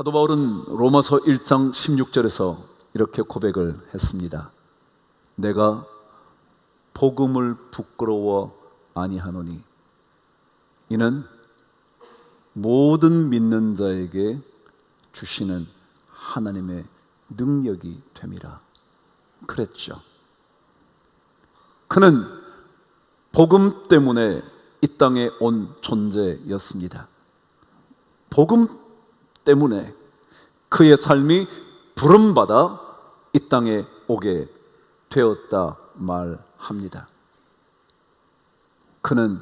사도 바울은 로마서 1장 16절에서 이렇게 고백을 했습니다. 내가 복음을 부끄러워 아니하노니 이는 모든 믿는 자에게 주시는 하나님의 능력이 됨이라 그랬죠. 그는 복음 때문에 이 땅에 온 존재였습니다. 복음 때문에 그의 삶이 부름받아 이 땅에 오게 되었다 말합니다. 그는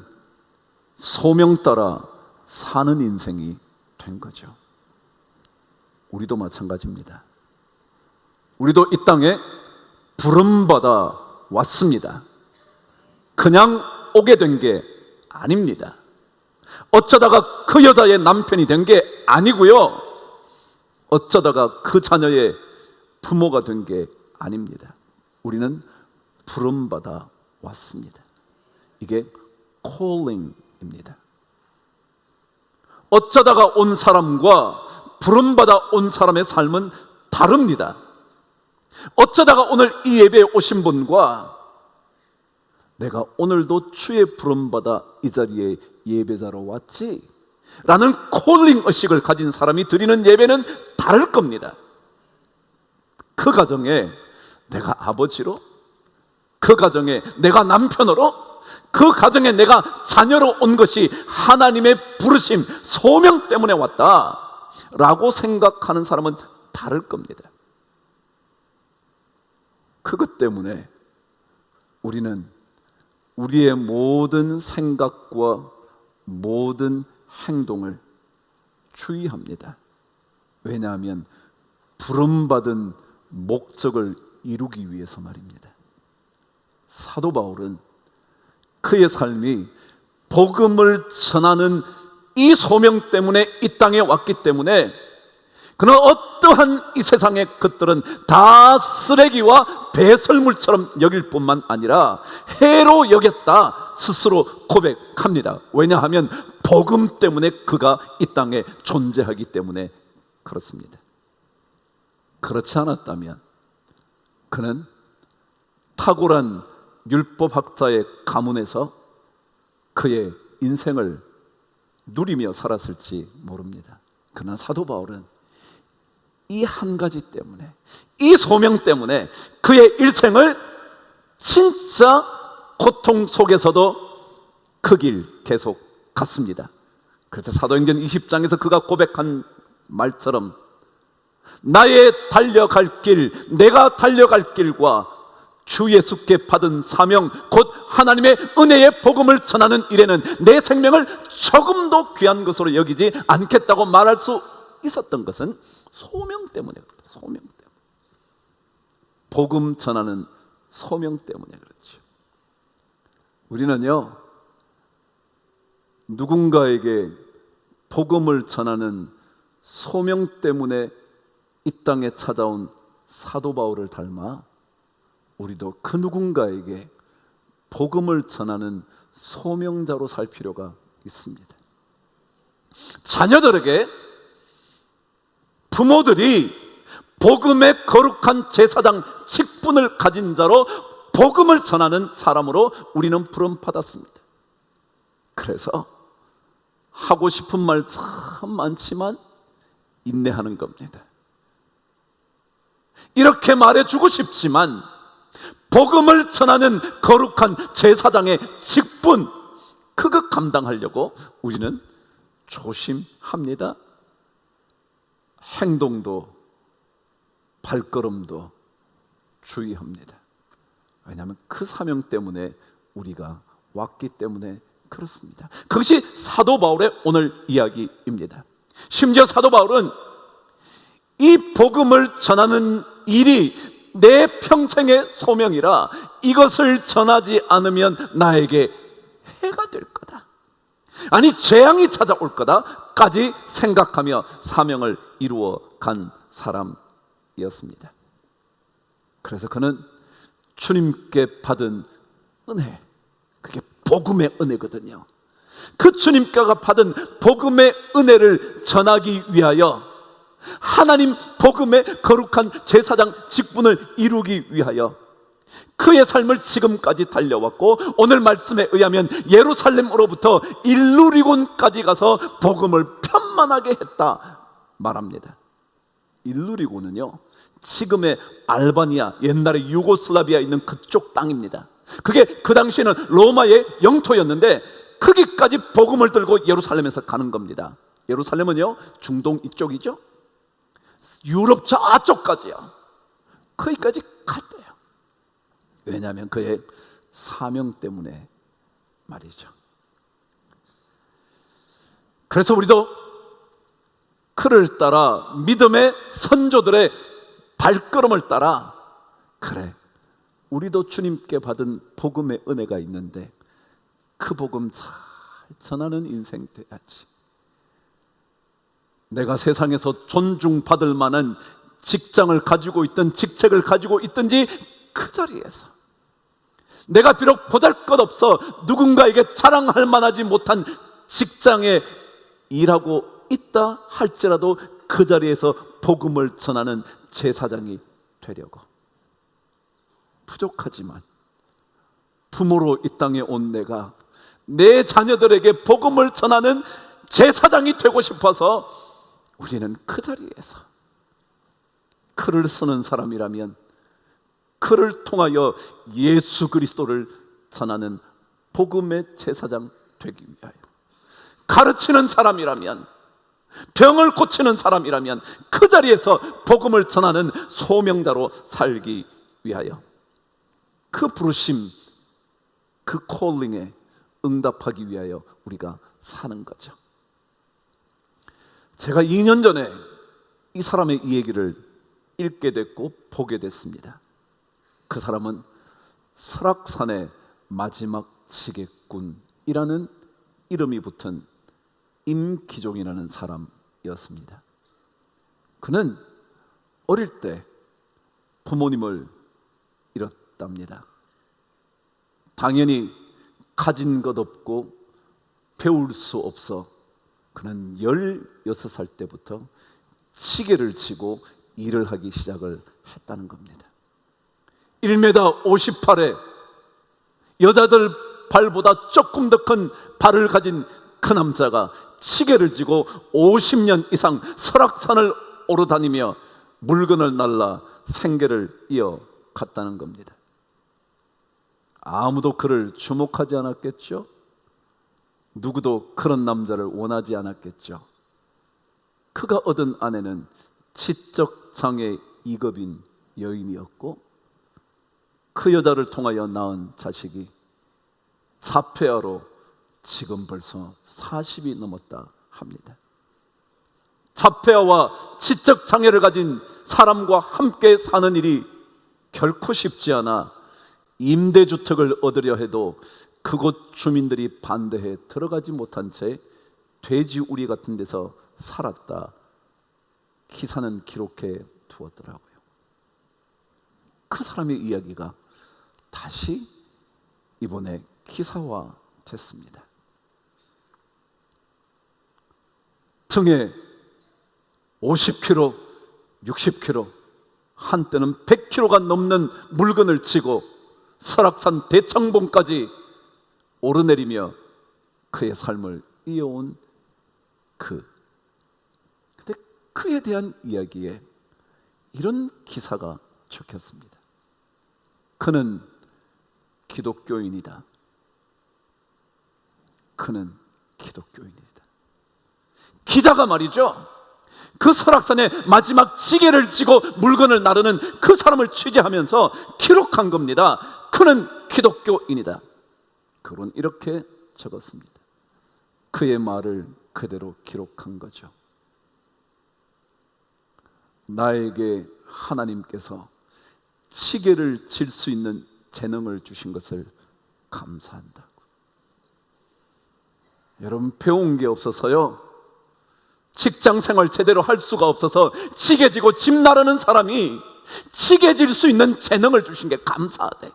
소명 따라 사는 인생이 된 거죠. 우리도 마찬가지입니다. 우리도 이 땅에 부름받아 왔습니다. 그냥 오게 된 게 아닙니다. 어쩌다가 그 여자의 남편이 된 게 아니고요, 어쩌다가 그 자녀의 부모가 된 게 아닙니다. 우리는 부름받아 왔습니다. 이게 calling입니다. 어쩌다가 온 사람과 부름받아 온 사람의 삶은 다릅니다. 어쩌다가 오늘 이 예배에 오신 분과 내가 오늘도 주의 부름받아 이 자리에 예배자로 왔지 라는 콜링 의식을 가진 사람이 드리는 예배는 다를 겁니다. 그 가정에 내가 아버지로, 그 가정에 내가 남편으로, 그 가정에 내가 자녀로 온 것이 하나님의 부르심, 소명 때문에 왔다 라고 생각하는 사람은 다를 겁니다. 그것 때문에 우리는 우리의 모든 생각과 모든 행동을 주의합니다. 왜냐하면 부름받은 목적을 이루기 위해서 말입니다. 사도 바울은 그의 삶이 복음을 전하는 이 소명 때문에 이 땅에 왔기 때문에 그는 어떠한 이 세상의 것들은 다 쓰레기와 배설물처럼 여길 뿐만 아니라 해로 여겼다 스스로 고백합니다. 왜냐하면 복음 때문에 그가 이 땅에 존재하기 때문에 그렇습니다. 그렇지 않았다면 그는 탁월한 율법학자의 가문에서 그의 인생을 누리며 살았을지 모릅니다. 그러나 사도 바울은 이 한 가지 때문에, 이 소명 때문에 그의 일생을 진짜 고통 속에서도 그 길 계속 갔습니다. 그래서 사도행전 20장에서 그가 고백한 말처럼 나의 달려갈 길, 내가 달려갈 길과 주 예수께 받은 사명 곧 하나님의 은혜의 복음을 전하는 일에는 내 생명을 조금도 귀한 것으로 여기지 않겠다고 말할 수 있었던 것은 소명 때문에 그렇다. 소명 때문에. 복음 전하는 소명 때문에 그렇죠. 우리는요, 누군가에게 복음을 전하는 소명 때문에 이 땅에 찾아온 사도 바울을 닮아 우리도 그 누군가에게 복음을 전하는 소명자로 살 필요가 있습니다. 자녀들에게 부모들이 복음의 거룩한 제사장 직분을 가진 자로 복음을 전하는 사람으로 우리는 부름받았습니다. 그래서 하고 싶은 말 참 많지만 인내하는 겁니다. 이렇게 말해주고 싶지만 복음을 전하는 거룩한 제사장의 직분, 그거 감당하려고 우리는 조심합니다. 행동도 발걸음도 주의합니다. 왜냐하면 그 사명 때문에 우리가 왔기 때문에 그렇습니다. 그것이 사도 바울의 오늘 이야기입니다. 심지어 사도 바울은 이 복음을 전하는 일이 내 평생의 소명이라 이것을 전하지 않으면 나에게 해가 될 거다, 아니 재앙이 찾아올 거다까지 생각하며 사명을 이루어 간 사람이었습니다. 그래서 그는 주님께 받은 은혜, 그게 복음의 은혜거든요. 그 주님께가 받은 복음의 은혜를 전하기 위하여 하나님 복음의 거룩한 제사장 직분을 이루기 위하여 그의 삶을 지금까지 달려왔고, 오늘 말씀에 의하면 예루살렘으로부터 일루리곤까지 가서 복음을 편만하게 했다 말합니다. 일루리곤은요, 지금의 알바니아, 옛날에 유고슬라비아에 있는 그쪽 땅입니다. 그게 그 당시에는 로마의 영토였는데 거기까지 복음을 들고 예루살렘에서 가는 겁니다. 예루살렘은요, 중동 이쪽이죠. 유럽 저쪽까지요. 거기까지 갔대요. 왜냐하면 그의 사명 때문에 말이죠. 그래서 우리도 그를 따라, 믿음의 선조들의 발걸음을 따라, 그래, 우리도 주님께 받은 복음의 은혜가 있는데 그 복음 잘 전하는 인생 돼야지. 내가 세상에서 존중받을 만한 직장을 가지고 있든 직책을 가지고 있든지 그 자리에서 내가 비록 보잘것없어 누군가에게 자랑할 만하지 못한 직장에 일하고 있다 할지라도 그 자리에서 복음을 전하는 제사장이 되려고. 부족하지만 부모로 이 땅에 온 내가 내 자녀들에게 복음을 전하는 제사장이 되고 싶어서 우리는 그 자리에서 글을 쓰는 사람이라면 그를 통하여 예수 그리스도를 전하는 복음의 제사장 되기 위하여, 가르치는 사람이라면, 병을 고치는 사람이라면 그 자리에서 복음을 전하는 소명자로 살기 위하여, 그 부르심, 그 콜링에 응답하기 위하여 우리가 사는 거죠. 제가 2년 전에 이 사람의 이 얘기를 읽게 됐고 보게 됐습니다. 그 사람은 설악산의 마지막 지게꾼이라는 이름이 붙은 임기종이라는 사람이었습니다. 그는 어릴 때 부모님을 잃었답니다. 당연히 가진 것 없고 배울 수 없어 그는 16살 때부터 시계를 치고 일을 하기 시작을 했다는 겁니다. 1m 58에 여자들 발보다 조금 더 큰 발을 가진 그 남자가 시계를 쥐고 50년 이상 설악산을 오르다니며 물건을 날라 생계를 이어갔다는 겁니다. 아무도 그를 주목하지 않았겠죠? 누구도 그런 남자를 원하지 않았겠죠? 그가 얻은 아내는 지적장애 2급인 여인이었고 그 여자를 통하여 낳은 자식이 자폐아로 지금 벌써 40이 넘었다 합니다. 자폐아와 지적장애를 가진 사람과 함께 사는 일이 결코 쉽지 않아 임대주택을 얻으려 해도 그곳 주민들이 반대해 들어가지 못한 채 돼지우리 같은 데서 살았다. 기사는 기록해 두었더라고요. 그 사람의 이야기가 다시 이번에 기사화 됐습니다. 등에 50kg, 60kg, 한때는 100kg가 넘는 물건을 지고 설악산 대청봉까지 오르내리며 그의 삶을 이어온 근데 그에 대한 이야기에 이런 기사가 적혔습니다. 그는 기독교인이다. 그는 기독교인이다. 기자가 말이죠, 그 설악산의 마지막 지게를 지고 물건을 나르는 그 사람을 취재하면서 기록한 겁니다. 그는 기독교인이다. 그건 이렇게 적었습니다. 그의 말을 그대로 기록한 거죠. 나에게 하나님께서 시계를 질 수 있는 재능을 주신 것을 감사한다고. 여러분, 배운 게 없어서요, 직장 생활 제대로 할 수가 없어서 시계 지고 집 나르는 사람이 시계 질 수 있는 재능을 주신 게 감사하대.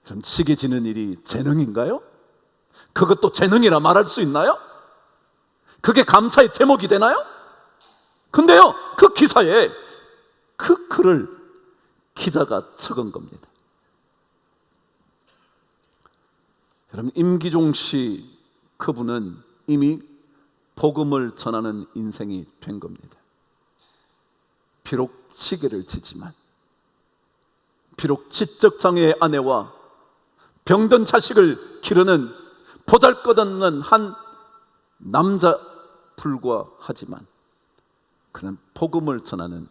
그럼 시계 지는 일이 재능인가요? 그것도 재능이라 말할 수 있나요? 그게 감사의 제목이 되나요? 근데요, 그 기사에 그 글을 기자가 적은 겁니다. 여러분, 임기종 씨, 그분은 이미 복음을 전하는 인생이 된 겁니다. 비록 시계를 지지만, 비록 지적장애의 아내와 병든 자식을 기르는 보잘것없는 한 남자 불과하지만 그는 복음을 전하는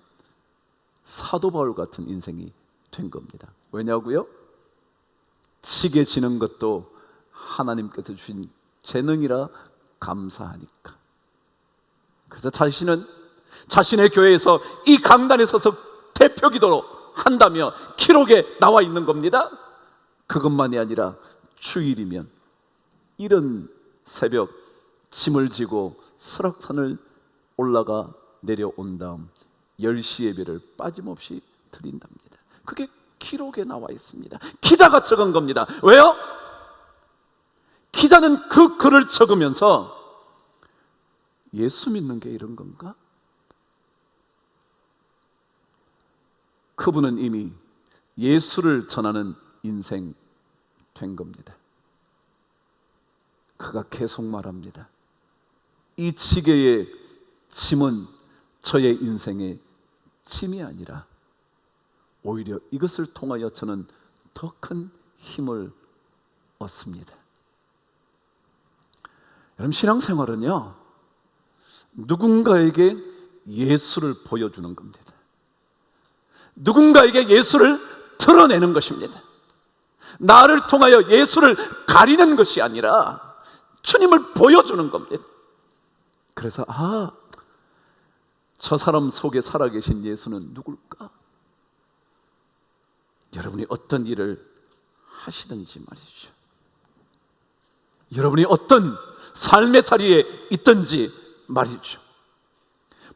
사도 바울 같은 인생이 된 겁니다. 왜냐고요? 시계 지는 것도 하나님께서 주신 재능이라 감사하니까. 그래서 자신은 자신의 교회에서 이 강단에 서서 대표 기도로 한다며 기록에 나와 있는 겁니다. 그것만이 아니라 주일이면 이른 새벽 짐을 지고 설악산을 올라가 내려온 다음 10시 예배를 빠짐없이 드린답니다. 그게 기록에 나와 있습니다. 기자가 적은 겁니다. 왜요? 기자는 그 글을 적으면서 예수 믿는 게 이런 건가? 그분은 이미 예수를 전하는 인생 된 겁니다. 그가 계속 말합니다. 이 지게의 짐은 저의 인생의 짐이 아니라 오히려 이것을 통하여 저는 더 큰 힘을 얻습니다. 여러분, 신앙생활은요, 누군가에게 예수를 보여주는 겁니다. 누군가에게 예수를 드러내는 것입니다. 나를 통하여 예수를 가리는 것이 아니라 주님을 보여주는 겁니다. 그래서 저 사람 속에 살아계신 예수는 누굴까? 여러분이 어떤 일을 하시든지 말이죠, 여러분이 어떤 삶의 자리에 있든지 말이죠,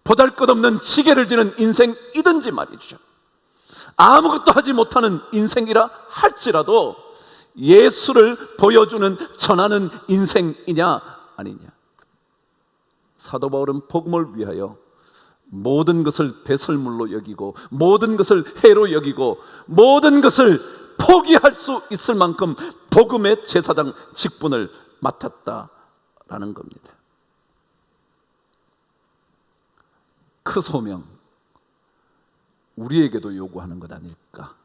보잘것없는 시계를 지는 인생이든지 말이죠, 아무것도 하지 못하는 인생이라 할지라도 예수를 보여주는, 전하는 인생이냐 아니냐. 사도 바울은 복음을 위하여 모든 것을 배설물로 여기고 모든 것을 해로 여기고 모든 것을 포기할 수 있을 만큼 복음의 제사장 직분을 맡았다라는 겁니다. 그 소명, 우리에게도 요구하는 것 아닐까?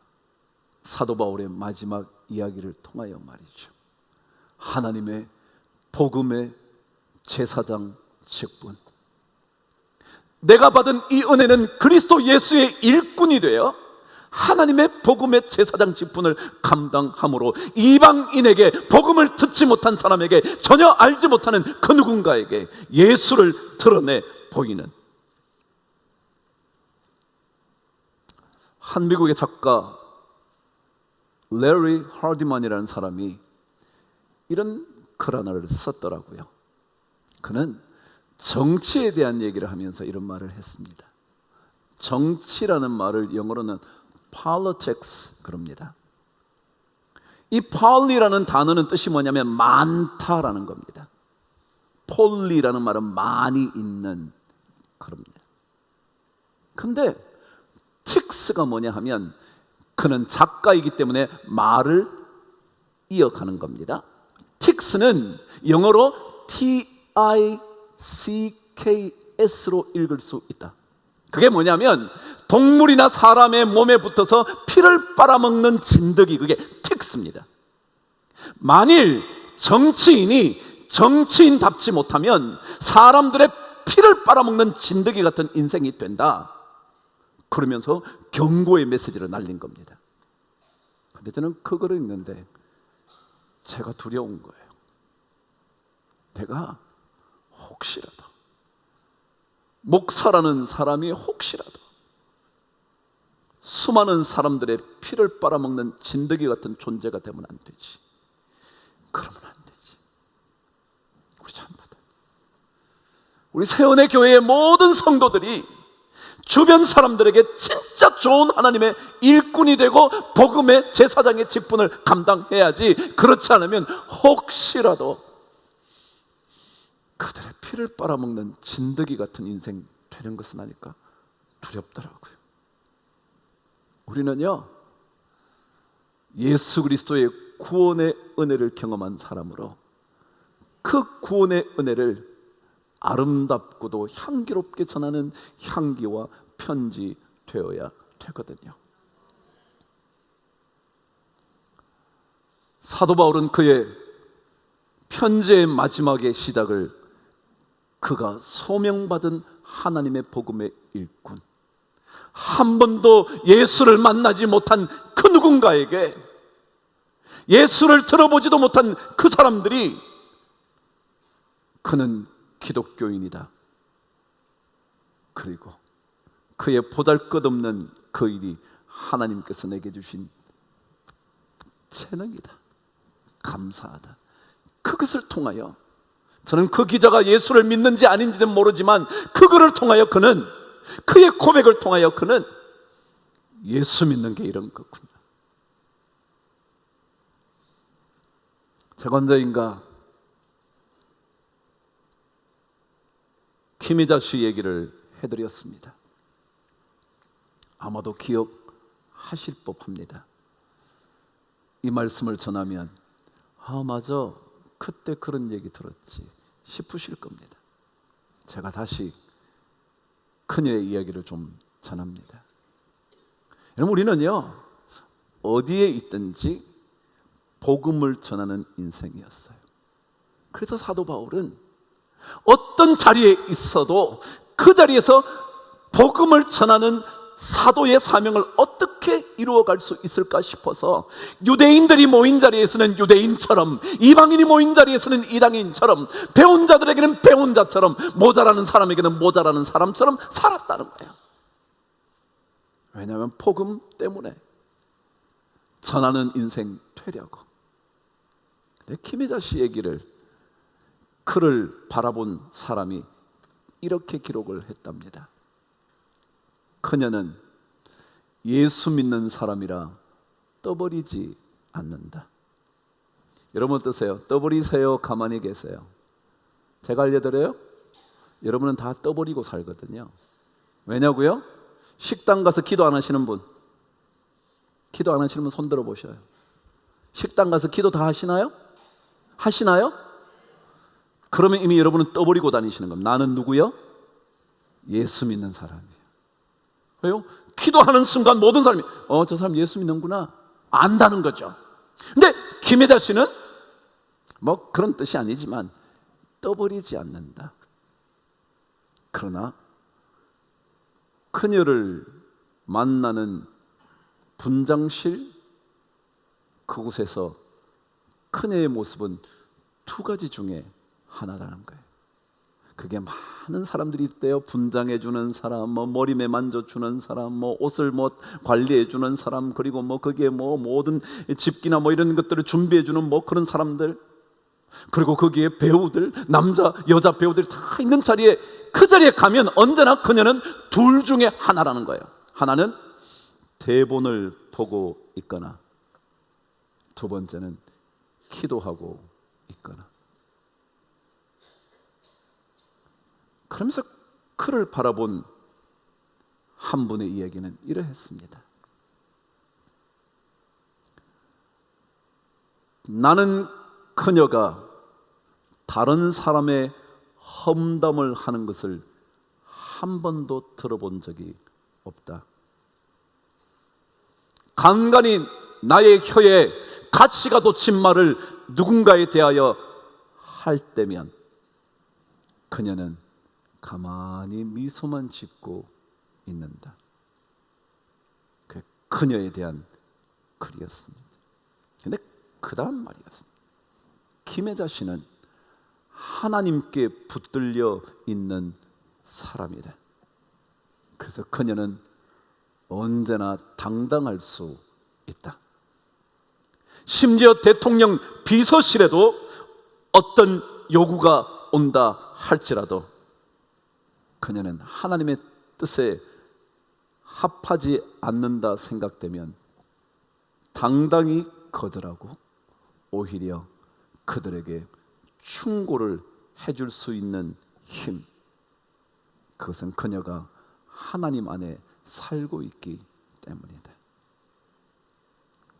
사도 바울의 마지막 이야기를 통하여 말이죠. 하나님의 복음의 제사장 직분, 내가 받은 이 은혜는 그리스도 예수의 일꾼이 되어 하나님의 복음의 제사장 직분을 감당함으로 이방인에게, 복음을 듣지 못한 사람에게, 전혀 알지 못하는 그 누군가에게 예수를 드러내 보이는. 한 미국의 작가 레리 하디만이라는 사람이 이런 글 하나를 썼더라고요. 그는 정치에 대한 얘기를 하면서 이런 말을 했습니다. 정치라는 말을 영어로는 politics 그럽니다. 이 폴리라는 단어는 뜻이 뭐냐면 많다라는 겁니다. 폴리라는 말은 많이 있는 그럽니다. 근데 틱스가 뭐냐 하면 그는 작가이기 때문에 말을 이어가는 겁니다. 틱스는 영어로 TICKS로 읽을 수 있다. 그게 뭐냐면 동물이나 사람의 몸에 붙어서 피를 빨아먹는 진드기, 그게 틱스입니다. 만일 정치인이 정치인답지 못하면 사람들의 피를 빨아먹는 진드기 같은 인생이 된다, 그러면서 경고의 메시지를 날린 겁니다. 근데 저는 그거를 읽는데 제가 두려운 거예요. 내가 혹시라도, 목사라는 사람이 혹시라도 수많은 사람들의 피를 빨아먹는 진드기 같은 존재가 되면 안 되지. 그러면 안 되지. 우리 전부 다, 우리 세원의 교회의 모든 성도들이 주변 사람들에게 진짜 좋은 하나님의 일꾼이 되고 복음의 제사장의 직분을 감당해야지. 그렇지 않으면 혹시라도 그들의 피를 빨아먹는 진드기 같은 인생 되는 것은 아닐까 두렵더라고요. 우리는요, 예수 그리스도의 구원의 은혜를 경험한 사람으로 그 구원의 은혜를 아름답고도 향기롭게 전하는 향기와 편지 되어야 되거든요. 사도 바울은 그의 편지의 마지막의 시작을 그가 소명받은 하나님의 복음의 일꾼, 한 번도 예수를 만나지 못한 그 누군가에게, 예수를 들어보지도 못한 그 사람들이 그는 기독교인이다, 그리고 그의 보잘것없는 그 일이 하나님께서 내게 주신 재능이다, 감사하다, 그것을 통하여 저는 그 기자가 예수를 믿는지 아닌지는 모르지만 그거를 통하여 그는, 그의 고백을 통하여 그는 예수 믿는 게 이런 거군요. 제가 언제인가 김희자 씨 얘기를 해드렸습니다. 아마도 기억하실 법합니다. 이 말씀을 전하면 맞아, 그때 그런 얘기 들었지 싶으실 겁니다. 제가 다시 그녀의 이야기를 좀 전합니다. 여러분, 우리는요, 어디에 있든지 복음을 전하는 인생이었어요. 그래서 사도 바울은 어떤 자리에 있어도 그 자리에서 복음을 전하는 사도의 사명을 어떻게 이루어갈 수 있을까 싶어서 유대인들이 모인 자리에서는 유대인처럼, 이방인이 모인 자리에서는 이방인처럼, 배운 자들에게는 배운 자처럼, 모자라는 사람에게는 모자라는 사람처럼 살았다는 거예요. 왜냐하면 복음 때문에 전하는 인생 되려고. 김희자 씨 얘기를, 그를 바라본 사람이 이렇게 기록을 했답니다. 그녀는 예수 믿는 사람이라 떠버리지 않는다. 여러분 어떠세요? 떠버리세요? 가만히 계세요? 제가 알려드려요? 여러분은 다 떠버리고 살거든요. 왜냐고요? 식당 가서 기도 안 하시는 분, 기도 안 하시는 분 손 들어 보셔요. 식당 가서 기도 다 하시나요? 하시나요? 그러면 이미 여러분은 떠버리고 다니시는 겁니다. 나는 누구요? 예수 믿는 사람이에요. 왜요? 기도하는 순간 모든 사람이 저 사람 예수 믿는구나 안다는 거죠. 근데 김혜자 씨는 뭐 그런 뜻이 아니지만 떠버리지 않는다. 그러나 그녀를 만나는 분장실 그곳에서 그녀의 모습은 두 가지 중에 하나라는 거예요. 그게 많은 사람들이 있대요. 분장해주는 사람, 머리매 만져주는 사람, 옷을 관리해주는 사람, 그리고 거기에 모든 집기나 이런 것들을 준비해주는 그런 사람들, 그리고 거기에 배우들, 남자, 여자 배우들이 다 있는 자리에, 그 자리에 가면 언제나 그녀는 둘 중에 하나라는 거예요. 하나는 대본을 보고 있거나, 두 번째는 기도하고 있거나. 그러면서 그를 바라본 한 분의 이야기는 이러했습니다. 나는 그녀가 다른 사람의 험담을 하는 것을 한 번도 들어본 적이 없다. 간간히 나의 혀에 가시가 돋친 말을 누군가에 대하여 할 때면 그녀는 가만히 미소만 짓고 있는다. 그 그녀에 대한 글이었습니다. 그런데 그 다음 말이었습니다. 김혜자 씨는 하나님께 붙들려 있는 사람이다. 그래서 그녀는 언제나 당당할 수 있다. 심지어 대통령 비서실에도 어떤 요구가 온다 할지라도 그녀는 하나님의 뜻에 합하지 않는다 생각되면 당당히 거절하고 오히려 그들에게 충고를 해줄 수 있는 힘, 그것은 그녀가 하나님 안에 살고 있기 때문이다.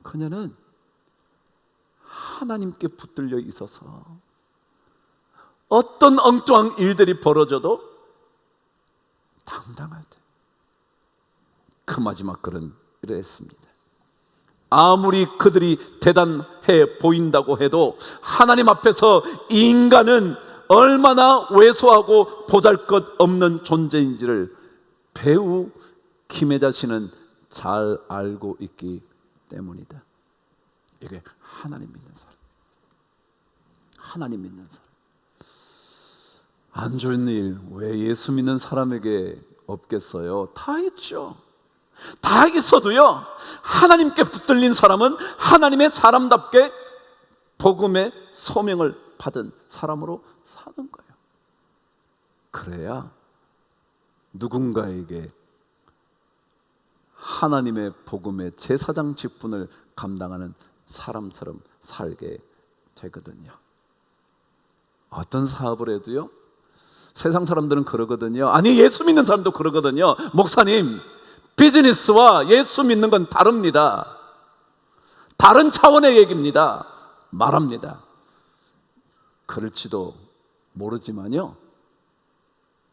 그녀는 하나님께 붙들려 있어서 어떤 엉뚱한 일들이 벌어져도 당당하다. 그 마지막 글은 이랬습니다. 아무리 그들이 대단해 보인다고 해도 하나님 앞에서 이 인간은 얼마나 왜소하고 보잘것없는 존재인지를 배우 김혜자 씨는 잘 알고 있기 때문이다. 이게 하나님 믿는 사람, 하나님 믿는 사람. 안 좋은 일 왜 예수 믿는 사람에게 없겠어요? 다 있죠. 다 있어도요, 하나님께 붙들린 사람은 하나님의 사람답게 복음의 소명을 받은 사람으로 사는 거예요. 그래야 누군가에게 하나님의 복음의 제사장 직분을 감당하는 사람처럼 살게 되거든요. 어떤 사업을 해도요, 세상 사람들은 그러거든요. 아니, 예수 믿는 사람도 그러거든요. 목사님, 비즈니스와 예수 믿는 건 다릅니다. 다른 차원의 얘기입니다. 말합니다. 그럴지도 모르지만요,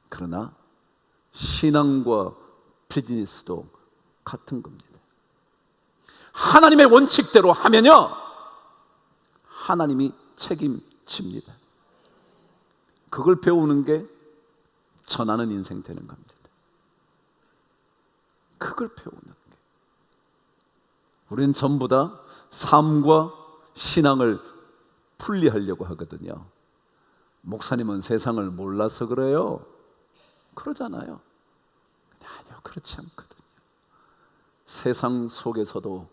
그러나 신앙과 비즈니스도 같은 겁니다. 하나님의 원칙대로 하면요, 하나님이 책임집니다. 그걸 배우는 게 전하는 인생 되는 겁니다. 그걸 배우는 게. 우리는 전부 다 삶과 신앙을 분리하려고 하거든요. 목사님은 세상을 몰라서 그래요. 그러잖아요. 아니요, 그렇지 않거든요. 세상 속에서도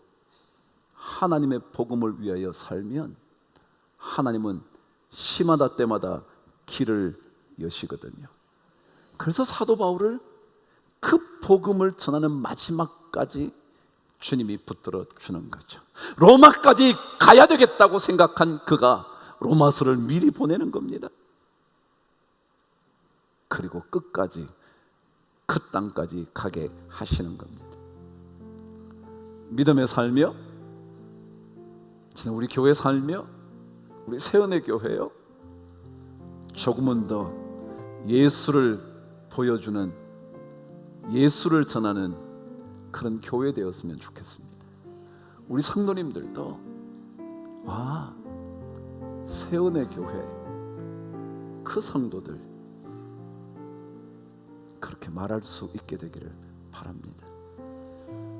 하나님의 복음을 위하여 살면 하나님은 시마다 때마다 길을 여시거든요. 그래서 사도 바울을 그 복음을 전하는 마지막까지 주님이 붙들어 주는 거죠. 로마까지 가야 되겠다고 생각한 그가 로마서를 미리 보내는 겁니다. 그리고 끝까지 그 땅까지 가게 하시는 겁니다. 믿음의 살며, 우리 교회 살며, 우리 세연의 교회요, 조금은 더 예수를 보여주는, 예수를 전하는 그런 교회 되었으면 좋겠습니다. 우리 성도님들도 와, 세연의 교회 그 성도들 그렇게 말할 수 있게 되기를 바랍니다.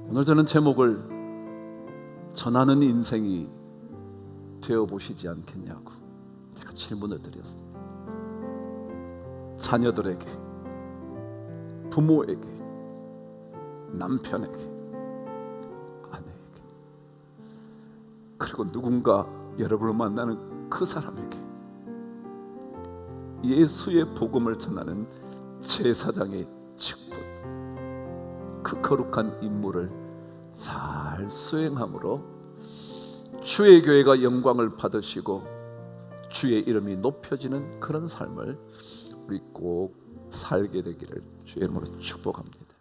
오늘 저는 제목을 전하는 인생이 되어보시지 않겠냐고 제가 질문을 드렸습니다. 자녀들에게, 부모에게, 남편에게, 아내에게, 그리고 누군가 여러분을 만나는 그 사람에게 예수의 복음을 전하는 제사장의 직분, 그 거룩한 임무를 잘 수행함으로 주의 교회가 영광을 받으시고 주의 이름이 높여지는 그런 삶을 우리 꼭 살게 되기를 주의 이름으로 축복합니다.